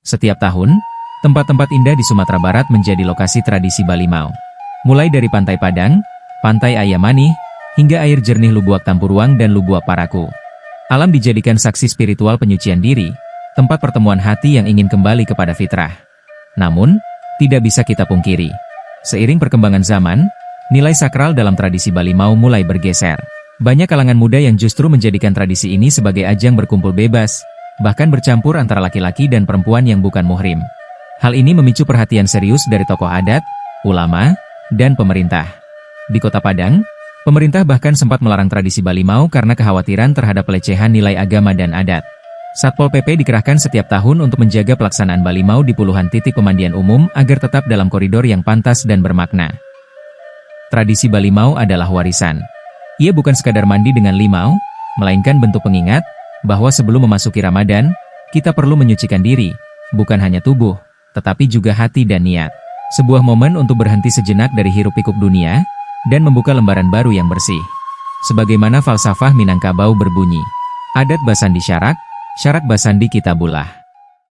Setiap tahun, tempat-tempat indah di Sumatera Barat menjadi lokasi tradisi Balimau. Mulai dari Pantai Padang, Pantai Ayamani, hingga air jernih Lubuak Tampuruang dan Lubuak Paraku. Alam dijadikan saksi spiritual penyucian diri, tempat pertemuan hati yang ingin kembali kepada fitrah. Namun, tidak bisa kita pungkiri, seiring perkembangan zaman, nilai sakral dalam tradisi Balimau mulai bergeser. Banyak kalangan muda yang justru menjadikan tradisi ini sebagai ajang berkumpul bebas, bahkan bercampur antara laki-laki dan perempuan yang bukan muhrim. Hal ini memicu perhatian serius dari tokoh adat, ulama, dan pemerintah. Di Kota Padang, pemerintah bahkan sempat melarang tradisi Balimau karena kekhawatiran terhadap pelecehan nilai agama dan adat. Satpol PP dikerahkan setiap tahun untuk menjaga pelaksanaan Balimau di puluhan titik pemandian umum agar tetap dalam koridor yang pantas dan bermakna. Tradisi Balimau adalah warisan. Ia bukan sekadar mandi dengan limau, melainkan bentuk pengingat bahwa sebelum memasuki Ramadan, kita perlu menyucikan diri, bukan hanya tubuh, tetapi juga hati dan niat. Sebuah momen untuk berhenti sejenak dari hiruk-pikuk dunia, dan membuka lembaran baru yang bersih. Sebagaimana falsafah Minangkabau berbunyi, adat basandi syarak, syarak basandi kitabullah.